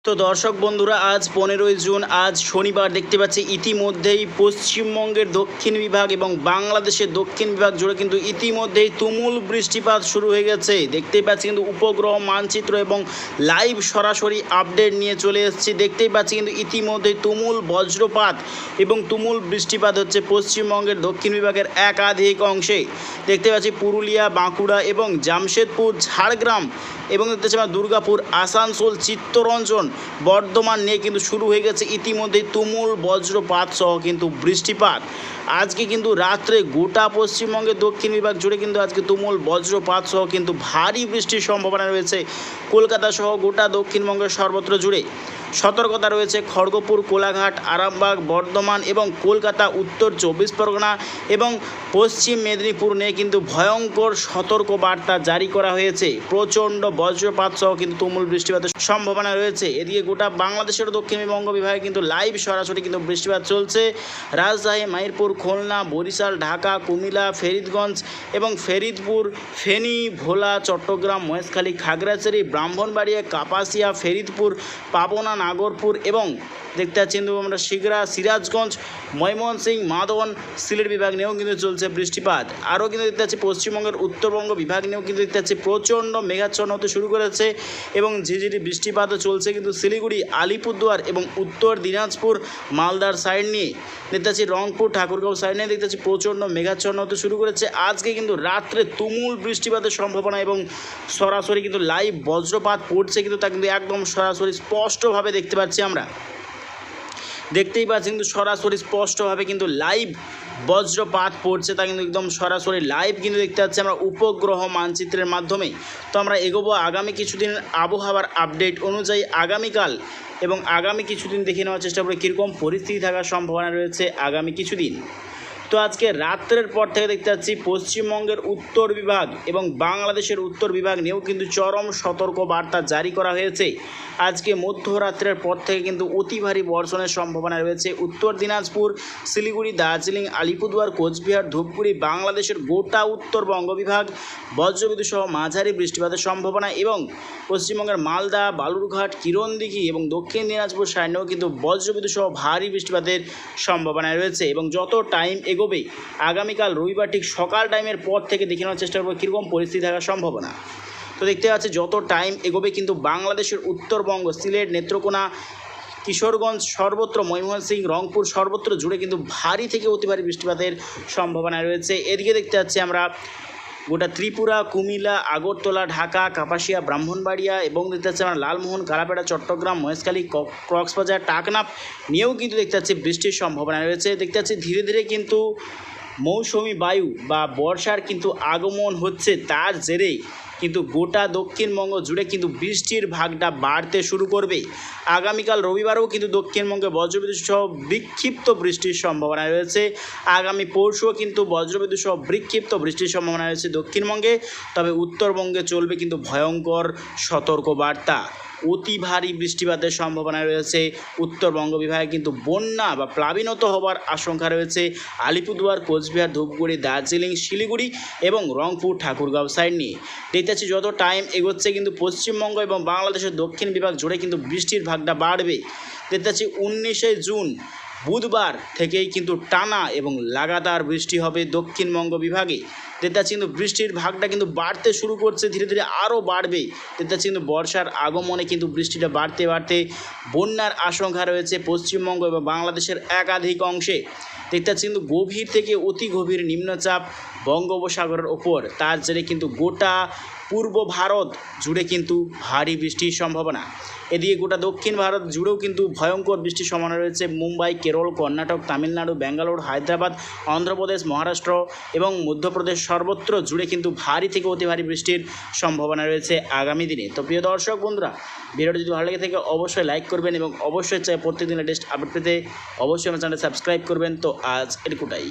তো দর্শক বন্ধুরা, আজ 15ই জুন, আজ শনিবার দেখতে পাচ্ছি ইতিমধ্যেই পশ্চিমবঙ্গের দক্ষিণ বিভাগ এবং বাংলাদেশের দক্ষিণ বিভাগ জুড়ে কিন্তু ইতিমধ্যেই তুমুল বৃষ্টিপাত শুরু হয়ে গেছে। দেখতেই পাচ্ছি কিন্তু উপগ্রহ মানচিত্র এবং লাইভ সরাসরি আপডেট নিয়ে চলে এসেছি। দেখতেই পাচ্ছি কিন্তু ইতিমধ্যেই তুমুল বজ্রপাত এবং তুমুল বৃষ্টিপাত হচ্ছে পশ্চিমবঙ্গের দক্ষিণ বিভাগের একাধিক অংশে। দেখতে পাচ্ছি পুরুলিয়া, বাঁকুড়া এবং জামশেদপুর, ঝাড়গ্রাম এবং দেখতে পাচ্ছি দুর্গাপুর, আসানসোল, চিত্তরঞ্জন, বর্ধমান নিয়ে কিন্তু শুরু হয়ে গেছে ইতিমধ্যেই তুমুল বজ্রপাত সহ কিন্তু বৃষ্টিপাত। আজকে কিন্তু রাত্রে গোটা পশ্চিমবঙ্গের দক্ষিণ বিভাগ জুড়ে কিন্তু আজকে তুমুল বজ্রপাত সহ কিন্তু ভারী বৃষ্টির সম্ভাবনা রয়েছে কলকাতা সহ গোটা দক্ষিণবঙ্গের সর্বত্র জুড়ে। সতর্কতা রয়েছে খড়গপুর, কোলাঘাট, আরামবাগ, বর্ধমান এবং কলকাতা, উত্তর 24 পরগনা এবং পশ্চিম মেদিনীপুর নিয়ে কিন্তু ভয়ঙ্কর সতর্ক বার্তা জারি করা হয়েছে। প্রচণ্ড বজ্রপাত সহ কিন্তু তুমুল বৃষ্টিপাতের সম্ভাবনা রয়েছে। এদিকে গোটা বাংলাদেশের দক্ষিণবঙ্গ বিভাগে কিন্তু লাইভ সরাসরি কিন্তু বৃষ্টিপাত চলছে। রাজশাহী, মাইরপুর, খুলনা, বরিশাল, ঢাকা, কুমিল্লা, ফরিদগঞ্জ এবং ফরিদপুর, ফেনী, ভোলা, চট্টগ্রাম, মহেশখালী, খাগড়াছড়ি, ব্রাহ্মণবাড়িয়া, কাপাসিয়া, ফরিদপুর, পাবনা, নাগরপুর এবং দেখতে পাচ্ছি কিন্তু আমরা সিরাজগঞ্জ, ময়মনসিংহ, মাদন, সিলেট বিভাগ নিয়েও কিন্তু চলছে বৃষ্টিপাত। আরও কিন্তু দেখতে পাচ্ছি পশ্চিমবঙ্গের উত্তরবঙ্গ বিভাগ নিয়েও কিন্তু দেখতে পাচ্ছি প্রচণ্ড মেঘাচ্ছন্ন হতে শুরু করেছে এবং ঝিরিঝিরি বৃষ্টিপাতও চলছে কিন্তু শিলিগুড়ি, আলিপুরদুয়ার এবং উত্তর দিনাজপুর, মালদার সাইড নিয়ে। দেখতে পাচ্ছি রংপুর, ঠাকুরগাঁও সাইড নিয়ে দেখতে পাচ্ছি প্রচণ্ড মেঘাচ্ছন্ন হতে শুরু করেছে। আজকে কিন্তু রাত্রে তুমুল বৃষ্টিপাতের সম্ভাবনা এবং সরাসরি কিন্তু লাইভ বজ্রপাত পড়ছে কিন্তু তা কিন্তু একদম সরাসরি স্পষ্টভাবে দেখতে পাচ্ছি আমরা। দেখতেই পাচ্ছি কিন্তু সরাসরি স্পষ্টভাবে কিন্তু লাইভ বজ্রপাত পড়ছে, তা কিন্তু একদম সরাসরি লাইভ কিন্তু দেখতে পাচ্ছি আমরা উপগ্রহ মানচিত্রের মাধ্যমে। তো আমরা এগোবো আগামী কিছুদিন আবহাওয়ার আপডেট অনুযায়ী আগামীকাল এবং আগামী কিছুদিন দেখে নেওয়ার চেষ্টা করি কীরকম পরিস্থিতি থাকার সম্ভাবনা রয়েছে আগামী কিছুদিন। তো আজকে রাত্রের পর থেকে দেখতে পাচ্ছি পশ্চিমবঙ্গের উত্তর বিভাগ এবং বাংলাদেশের উত্তর বিভাগ নিয়েও কিন্তু চরম সতর্ক বার্তা জারি করা হয়েছে। আজকে মধ্যরাত্রের পর থেকে কিন্তু অতি ভারী বর্ষণের সম্ভাবনা রয়েছে উত্তর দিনাজপুর, শিলিগুড়ি, দার্জিলিং, আলিপুরদুয়ার, কোচবিহার, ধূপগুড়ি, বাংলাদেশের গোটা উত্তরবঙ্গ বিভাগ, বজ্রবিদ্যুৎ সহ মাঝারি বৃষ্টিপাতের সম্ভাবনা এবং পশ্চিমবঙ্গের মালদা, বালুরঘাট, কিরণদিঘি এবং দক্ষিণ দিনাজপুর সাইডেও কিন্তু বজ্রবিদ্যুৎ সহ ভারী বৃষ্টিপাতের সম্ভাবনা রয়েছে। এবং যত টাইম এগোবে আগামীকাল রবিবার ঠিক সকাল টাইমের পর থেকে দেখে নেওয়ার চেষ্টা করবো কীরকম পরিস্থিতি থাকার সম্ভাবনা। তো দেখতে পাচ্ছি যত টাইম এগোবে কিন্তু বাংলাদেশের উত্তরবঙ্গ, সিলেট, নেত্রকোনা, কিশোরগঞ্জ সর্বত্র, ময়মনসিংহ, রংপুর সর্বত্র জুড়ে কিন্তু ভারী থেকে অতি ভারী বৃষ্টিপাতের সম্ভাবনা রয়েছে। এদিকে দেখতে পাচ্ছি আমরা গোটা ত্রিপুরা, কুমিল্লা, আগরতলা, ঢাকা, কাপাসিয়া, ব্রাহ্মণবাড়িয়া এবং দেখতে পাচ্ছি আমরা লালমোহন, কালাপেড়া, চট্টগ্রাম, মহেশখালী, কক্সবাজার, টাকনাফ নিয়েও কিন্তু দেখতে পাচ্ছি বৃষ্টির সম্ভাবনা রয়েছে। দেখতে পাচ্ছি ধীরে ধীরে কিন্তু মৌসুমি বায়ু বা বর্ষার কিন্তু আগমন হচ্ছে, তার জেরেই কিন্তু গোটা দক্ষিণবঙ্গ জুড়ে কিন্তু বৃষ্টির ভাগটা বাড়তে শুরু করবে। আগামীকাল রবিবারেও কিন্তু দক্ষিণবঙ্গে বজ্রবিদ্যুৎ সহ বিক্ষিপ্ত বৃষ্টির সম্ভাবনা রয়েছে। আগামী পরশুও কিন্তু বজ্রবিদ্যুৎ সহ বিক্ষিপ্ত বৃষ্টির সম্ভাবনা রয়েছে দক্ষিণবঙ্গে। তবে উত্তরবঙ্গে চলবে কিন্তু ভয়ঙ্কর সতর্কবার্তা। অতি ভারী বৃষ্টিপাতের সম্ভাবনা রয়েছে উত্তরবঙ্গ বিভাগে, কিন্তু বন্যা বা প্লাবিনত হওয়ার আশঙ্কা রয়েছে আলিপুরদুয়ার, কোচবিহার, ধূপগুড়ি, দার্জিলিং, শিলিগুড়ি এবং রংপুর, ঠাকুরগাঁও সাইড নিয়ে। দেখতে পাচ্ছি যত টাইম এগোচ্ছে কিন্তু পশ্চিমবঙ্গ এবং বাংলাদেশের দক্ষিণ বিভাগ জুড়ে কিন্তু বৃষ্টির ভাগটা বাড়বে। দেখতে পাচ্ছি 19শে জুন বুধবার থেকেই কিন্তু টানা এবং লাগাতার বৃষ্টি হবে দক্ষিণবঙ্গ বিভাগে। দেখতে পাচ্ছি কিন্তু বৃষ্টির ভাগটা কিন্তু বাড়তে শুরু করছে, ধীরে ধীরে আরও বাড়বে। দেখতে পাচ্ছি কিন্তু বর্ষার আগমনে কিন্তু বৃষ্টিটা বাড়তে বাড়তে বন্যার আশঙ্কা রয়েছে পশ্চিমবঙ্গ এবং বাংলাদেশের একাধিক অংশে। দেখতে পাচ্ছি কিন্তু গভীর থেকে অতি গভীর নিম্নচাপ বঙ্গোপসাগরের ওপর, তার জেরে কিন্তু গোটা পূর্ব ভারত জুড়ে কিন্তু ভারী বৃষ্টির সম্ভাবনা। এদিকে গোটা দক্ষিণ ভারত জুড়েও কিন্তু ভয়ঙ্কর বৃষ্টির সম্ভাবনা রয়েছে। মুম্বাই, কেরল, কর্ণাটক, তামিলনাড়ু, ব্যাঙ্গালোর, হায়দ্রাবাদ, অন্ধ্রপ্রদেশ, মহারাষ্ট্র এবং মধ্যপ্রদেশ সর্বত্র জুড়ে কিন্তু ভারী থেকে অতি ভারী বৃষ্টির সম্ভাবনা রয়েছে আগামী দিনে। তো প্রিয় দর্শক বন্ধুরা, ভিডিওটি যদি ভালো লেগে থাকে অবশ্যই লাইক করবেন এবং অবশ্যই চাই প্রত্যেকদিন লেটেস্ট আপডেট পেতে অবশ্যই আমার চ্যানেল সাবস্ক্রাইব করবেন। তো আজ এটুকুটাই।